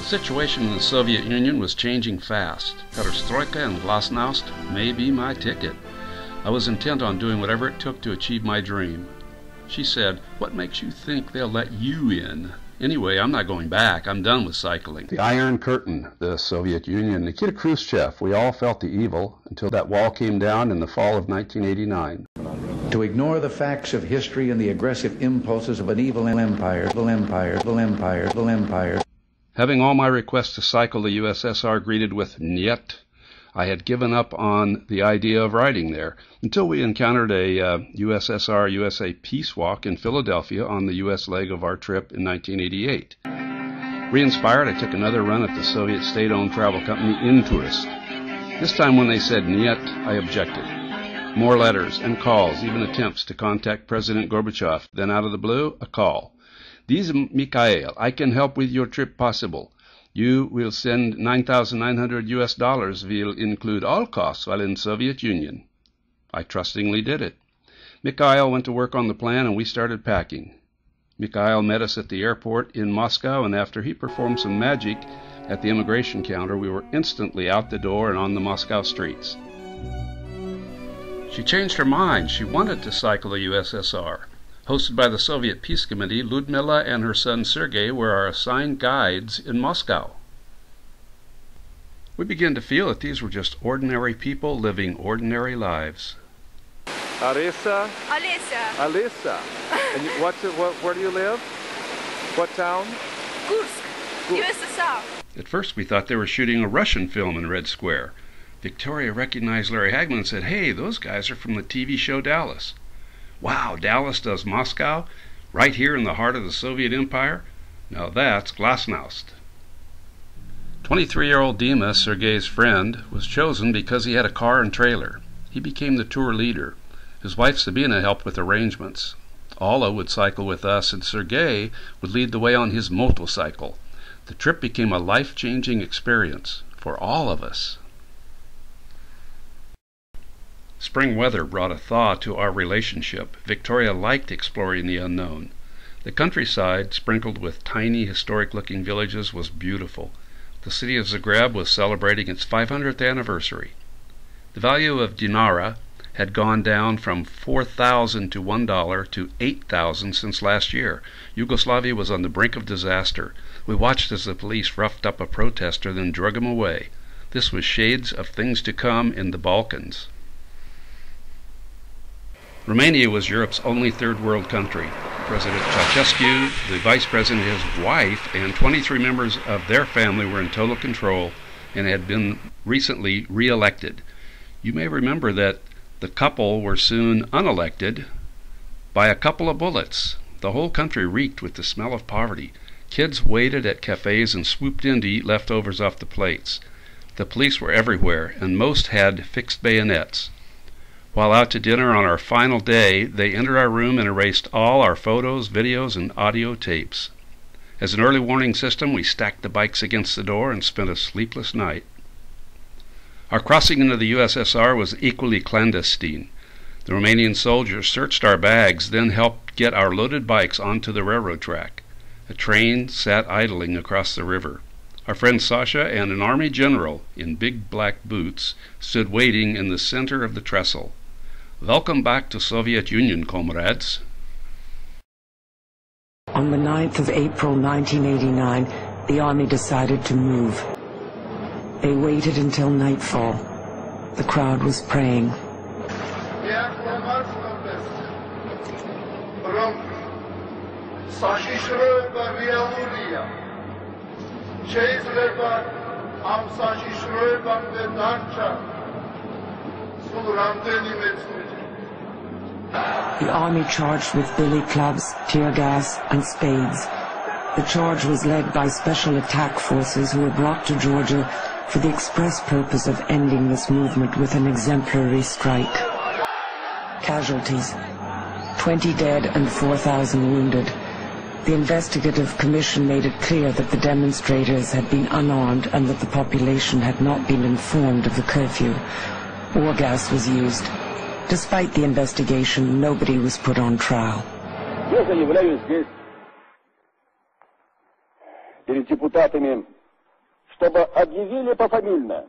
The situation in the Soviet Union was changing fast. Perestroika and Glasnost may be my ticket. I was intent on doing whatever it took to achieve my dream. She said, "What makes you think they'll let you in? Anyway, I'm not going back. I'm done with cycling." The Iron Curtain, the Soviet Union, Nikita Khrushchev, we all felt the evil until that wall came down in the fall of 1989. To ignore the facts of history and the aggressive impulses of an evil empire. Having all my requests to cycle the USSR greeted with "Niet," I had given up on the idea of riding there until we encountered a USSR-USA peace walk in Philadelphia on the U.S. leg of our trip in 1988. Re-inspired, I took another run at the Soviet state-owned travel company Intourist. This time when they said "Niet," I objected. More letters and calls, even attempts to contact President Gorbachev. Then out of the blue, a call. "This is Mikhail. I can help with your trip possible. You will send $9,900 will include all costs while in Soviet Union." I trustingly did it. Mikhail went to work on the plan and we started packing. Mikhail met us at the airport in Moscow, and after he performed some magic at the immigration counter, we were instantly out the door and on the Moscow streets. She changed her mind. She wanted to cycle the USSR. Hosted by the Soviet Peace Committee, Ludmila and her son Sergei were our assigned guides in Moscow. We began to feel that these were just ordinary people living ordinary lives. Alisa? Alisa. Alisa. And where do you live? What town? Kursk, USSR. At first we thought they were shooting a Russian film in Red Square. Victoria recognized Larry Hagman and said, "Hey, those guys are from the TV show Dallas." Wow, Dallas does Moscow? Right here in the heart of the Soviet Empire? Now that's Glasnost. 23-year-old Dima, Sergei's friend, was chosen because he had a car and trailer. He became the tour leader. His wife Sabina helped with arrangements. Alla would cycle with us, and Sergei would lead the way on his motorcycle. The trip became a life-changing experience for all of us. Spring weather brought a thaw to our relationship. Victoria liked exploring the unknown. The countryside, sprinkled with tiny, historic-looking villages, was beautiful. The city of Zagreb was celebrating its 500th anniversary. The value of dinara had gone down from 4,000 to $1 to 8,000 since last year. Yugoslavia was on the brink of disaster. We watched as the police roughed up a protester, then drug him away. This was shades of things to come in the Balkans. Romania was Europe's only third world country. President Ceausescu, the vice president, his wife, and 23 members of their family were in total control and had been recently re-elected. You may remember that the couple were soon unelected by a couple of bullets. The whole country reeked with the smell of poverty. Kids waited at cafes and swooped in to eat leftovers off the plates. The police were everywhere, and most had fixed bayonets. While out to dinner on our final day, they entered our room and erased all our photos, videos, and audio tapes. As an early warning system, we stacked the bikes against the door and spent a sleepless night. Our crossing into the USSR was equally clandestine. The Romanian soldiers searched our bags, then helped get our loaded bikes onto the railroad track. A train sat idling across the river. Our friend Sasha and an army general in big black boots stood waiting in the center of the trestle. "Welcome back to Soviet Union, comrades." On the 9th of April 1989, the army decided to move. They waited until nightfall. The crowd was praying. The army charged with billy clubs, tear gas, and spades. The charge was led by special attack forces who were brought to Georgia for the express purpose of ending this movement with an exemplary strike. Casualties: 20 dead and 4,000 wounded. The investigative commission made it clear that the demonstrators had been unarmed and that the population had not been informed of the curfew. War gas was used. Despite the investigation, nobody was put on trial. Я заявляю здесь перед депутатами чтобы объявили пофамильно,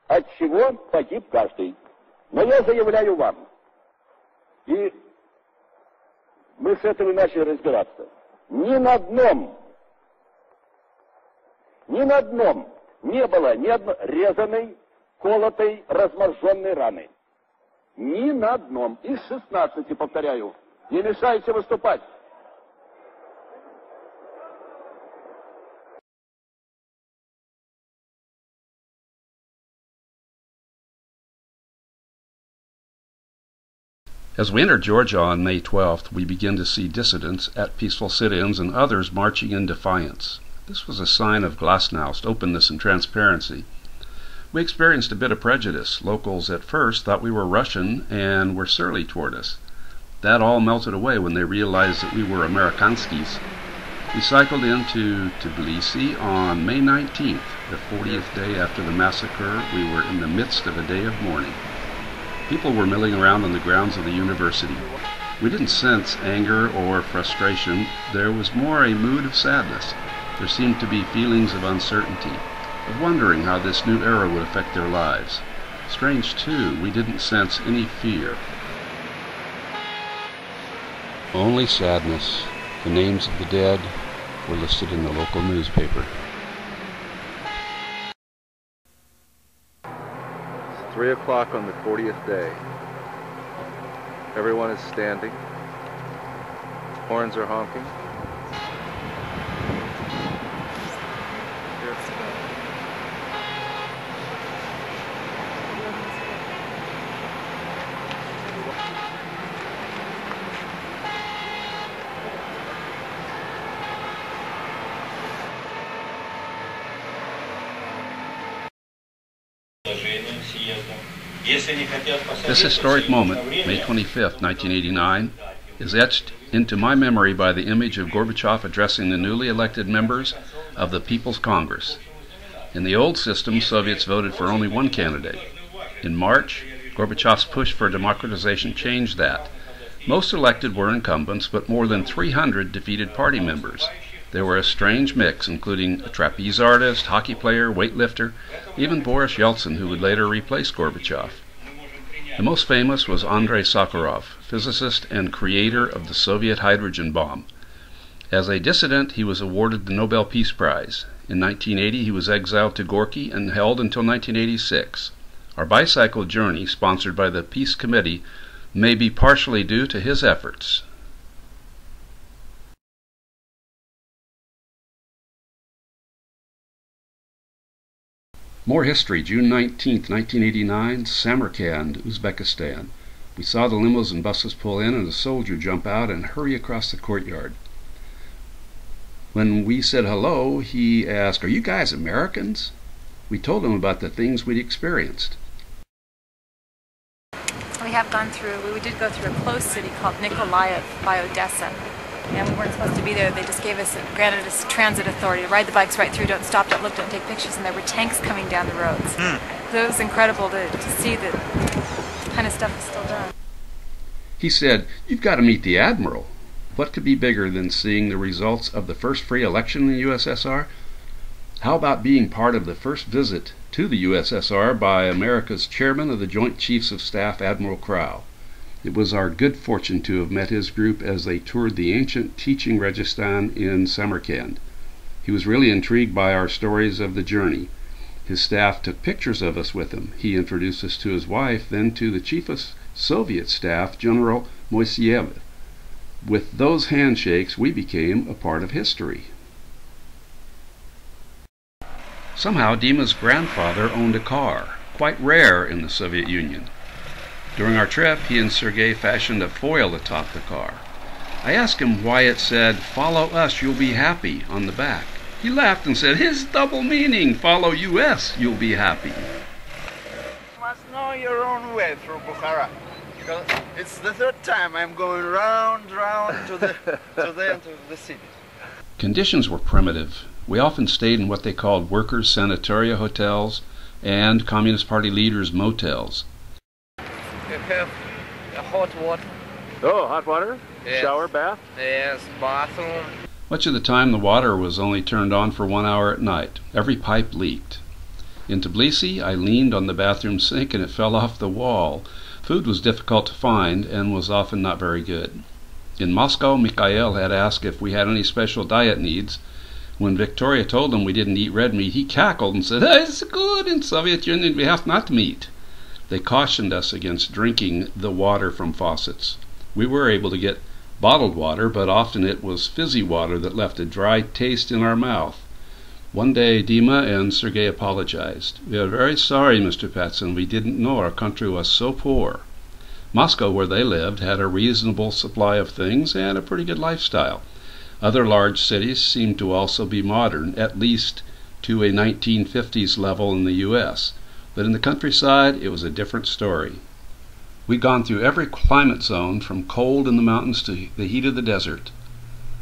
от чего погиб каждый. Но я заявляю вам, и мы с этим начали разбираться, ни на одном не было ни одной резаной, колотой, разморженной раны. Ни на одном. Из 16, повторяю. Не мешайте выступать. As we entered Georgia on May 12th, we began to see dissidents at peaceful sit-ins and others marching in defiance. This was a sign of Glasnost, openness and transparency. We experienced a bit of prejudice. Locals at first thought we were Russian and were surly toward us. That all melted away when they realized that we were Amerikanskis. We cycled into Tbilisi on May 19th, the 40th day after the massacre. We were in the midst of a day of mourning. People were milling around on the grounds of the university. We didn't sense anger or frustration. There was more a mood of sadness. There seemed to be feelings of uncertainty, of wondering how this new era would affect their lives. Strange, too, we didn't sense any fear. Only sadness. The names of the dead were listed in the local newspaper. 3 o'clock on the 40th day. Everyone is standing. Horns are honking. This historic moment, May 25, 1989, is etched into my memory by the image of Gorbachev addressing the newly elected members of the People's Congress. In the old system, Soviets voted for only one candidate. In March, Gorbachev's push for democratization changed that. Most elected were incumbents, but more than 300 defeated party members. There were a strange mix, including a trapeze artist, hockey player, weightlifter, even Boris Yeltsin, who would later replace Gorbachev. The most famous was Andrei Sakharov, physicist and creator of the Soviet hydrogen bomb. As a dissident, he was awarded the Nobel Peace Prize. In 1980, he was exiled to Gorky and held until 1986. Our bicycle journey, sponsored by the Peace Committee, may be partially due to his efforts. More history. June 19, 1989, Samarkand, Uzbekistan. We saw the limos and buses pull in and a soldier jump out and hurry across the courtyard. When we said hello, he asked, "Are you guys Americans?" We told him about the things we'd experienced. We did go through a closed city called Nikolaev by Odessa. And we weren't supposed to be there. They just granted us transit authority to ride the bikes right through, don't stop, don't look, don't take pictures, and there were tanks coming down the roads. So it was incredible to see that kind of stuff is still done. He said, "You've got to meet the Admiral." What could be bigger than seeing the results of the first free election in the USSR? How about being part of the first visit to the USSR by America's chairman of the Joint Chiefs of Staff, Admiral Crowe? It was our good fortune to have met his group as they toured the ancient teaching Registan in Samarkand. He was really intrigued by our stories of the journey. His staff took pictures of us with him. He introduced us to his wife, then to the chief of Soviet staff, General Moiseyev. With those handshakes, we became a part of history. Somehow, Dima's grandfather owned a car, quite rare in the Soviet Union. During our trip, he and Sergei fashioned a foil atop the car. I asked him why it said, "Follow us, you'll be happy," on the back. He laughed and said, "His double meaning, follow US, you'll be happy." You must know your own way through Bukhara. Because it's the third time I'm going round to the end of the city. Conditions were primitive. We often stayed in what they called workers' sanatoria hotels and Communist Party leaders' motels. You have hot water. Oh, hot water? Yes. Shower, bath? Yes, bathroom. Much of the time the water was only turned on for 1 hour at night. Every pipe leaked. In Tbilisi, I leaned on the bathroom sink and it fell off the wall. Food was difficult to find and was often not very good. In Moscow, Mikhail had asked if we had any special diet needs. When Victoria told him we didn't eat red meat, he cackled and said, "It's good, in Soviet Union we have not meat." They cautioned us against drinking the water from faucets. We were able to get bottled water, but often it was fizzy water that left a dry taste in our mouth. One day Dima and Sergei apologized. "We are very sorry, Mr. Patson. We didn't know our country was so poor." Moscow, where they lived, had a reasonable supply of things and a pretty good lifestyle. Other large cities seemed to also be modern, at least to a 1950s level in the U.S., but in the countryside it was a different story. We'd gone through every climate zone, from cold in the mountains to the heat of the desert.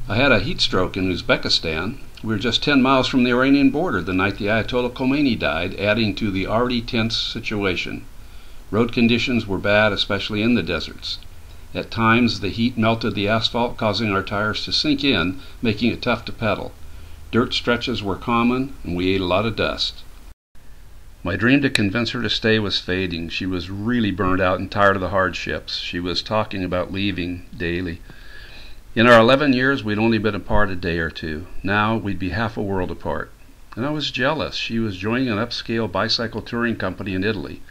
I had a heat stroke in Uzbekistan. We were just 10 miles from the Iranian border the night the Ayatollah Khomeini died, adding to the already tense situation. Road conditions were bad, especially in the deserts. At times the heat melted the asphalt, causing our tires to sink in, making it tough to pedal. Dirt stretches were common, and we ate a lot of dust. My dream to convince her to stay was fading. She was really burned out and tired of the hardships. She was talking about leaving daily. In our 11 years, we'd only been apart a day or two. Now we'd be half a world apart. And I was jealous. She was joining an upscale bicycle touring company in Italy.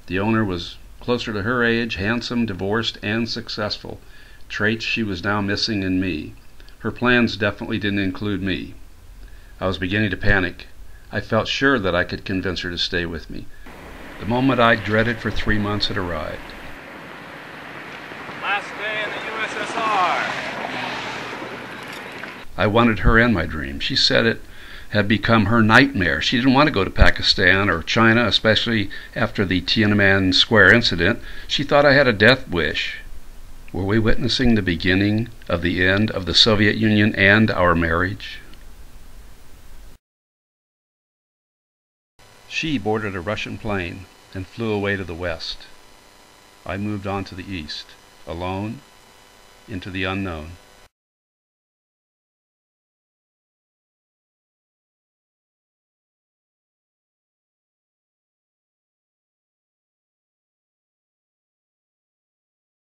The owner was closer to her age, handsome, divorced, and successful. Traits she was now missing in me. Her plans definitely didn't include me. I was beginning to panic. I felt sure that I could convince her to stay with me. The moment I dreaded for 3 months had arrived. Last day in the USSR. I wanted her in my dream. She said it had become her nightmare. She didn't want to go to Pakistan or China, especially after the Tiananmen Square incident. She thought I had a death wish. Were we witnessing the beginning of the end of the Soviet Union and our marriage? She boarded a Russian plane and flew away to the west. I moved on to the east, alone, into the unknown.